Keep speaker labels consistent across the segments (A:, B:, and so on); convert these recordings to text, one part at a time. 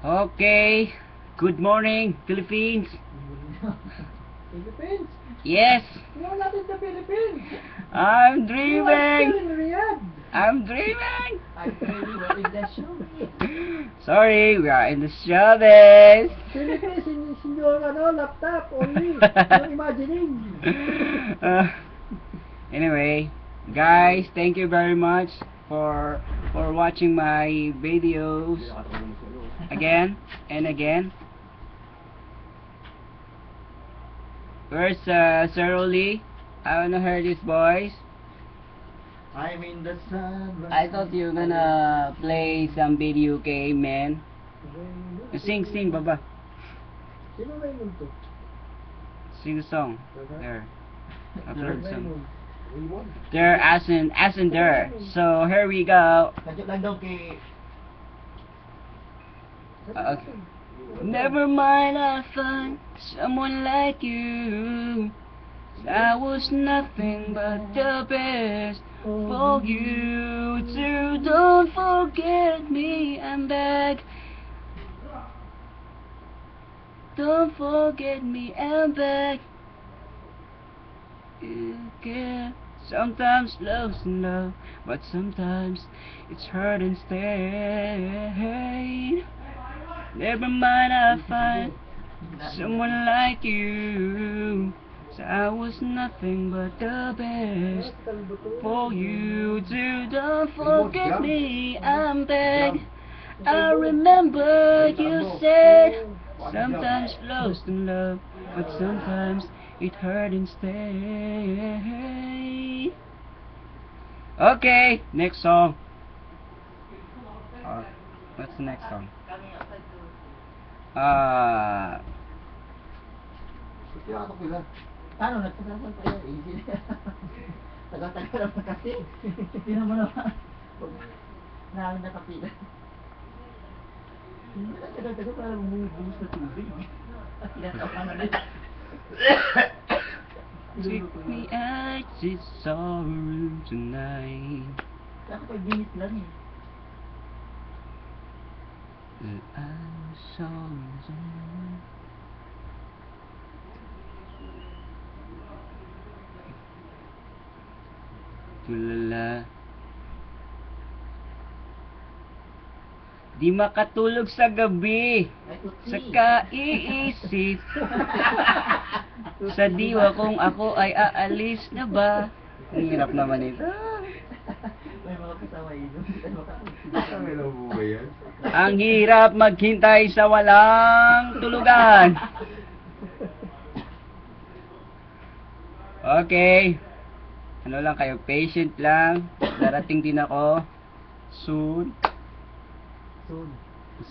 A: Okay. Good morning, Philippines.
B: Philippines?
A: Yes,
B: Wala natin sa Philippines.
A: I'm
B: You are
A: dreaming.
B: still in Riyadh.
A: I'm dreaming.
B: I'm dreaming what is that show?
A: Sorry, we are in the showbiz.
B: Philippines in your laptop only. You're imagining.
A: Uh, anyway, guys, thank you very much for watching my videos again and again. Where's Sir Oli? I wanna hear this voice.
B: I'm in the sun.
A: I thought you were gonna play some video game, man. Sing, Baba.
B: Sino Raymond to?
A: Sing the song. There. Upload song.
B: Raymond?
A: There, as in there. So here we go.
B: Kadyo lang daw kay...
A: Okay. Never mind, I find someone like you. I was nothing but the best for you too. Don't forget me, I'm back. Don't forget me, I'm back. You get sometimes lost in love, but sometimes it's hurt and stay. Never mind, I find someone like you. So I was nothing but the best for you too. Don't forget me, I'm back. I remember you said sometimes lost in love, but sometimes it hurt and stay. Okay, next song. What's the next song?
B: Ano, nagpasasal pa yan. Easy na. Tagal-tagal naman kasi. Hindi naman naman. Namin nakapila. Tagal-tagal para bumubuhos na tubig. Kinatawa na rin.
A: Take me out to sorrow tonight.
B: Ako 5 minutes lang eh.
A: I'm sorry. Tulala. Di makatulog sa gabi sa kaiisip sa diwa kung ako ay aalis na ba. Ang hirap naman ito.
B: May mga kasama yun.
A: Ang hirap maghintay sa walang tulugan. Okay. Ano lang kayo, patient lang. Darating din ako. Soon.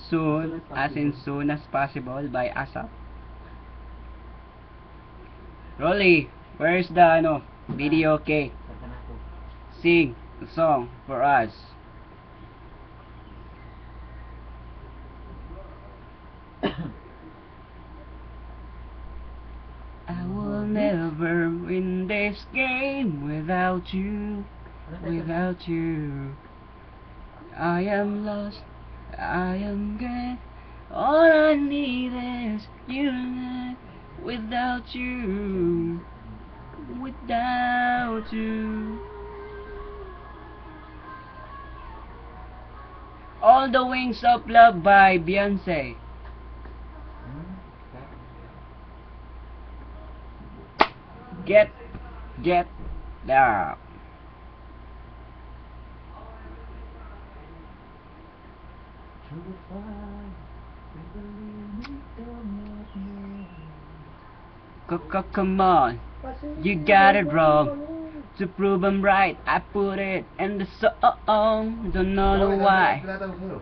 A: Soon, as in soon as possible by ASAP. Rolly, where's the video? Okay. Sing the song for us. I will never win this game without you, without you. I am lost, I am gone. All I need is you and I. Without you, without you. All the Wings of Love by Beyonce. Get down. Come on, you got it wrong. To prove I'm right, I put it in the song. Don't know why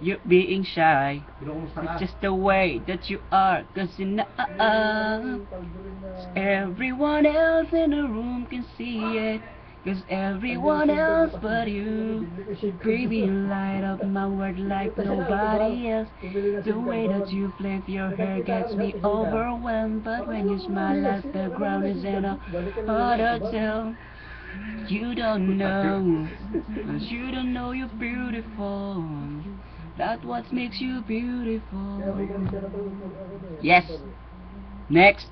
A: you're being shy. It's just the way that you are, 'cause you know everyone else in the room can see it. 'Cause everyone else but you, baby, you light up my world like nobody else. The way that you flip your hair gets me overwhelmed, but when you smile as the ground is in a harder tell. You don't know, 'cause you don't know you're beautiful. That's what makes you beautiful. Yes. Next.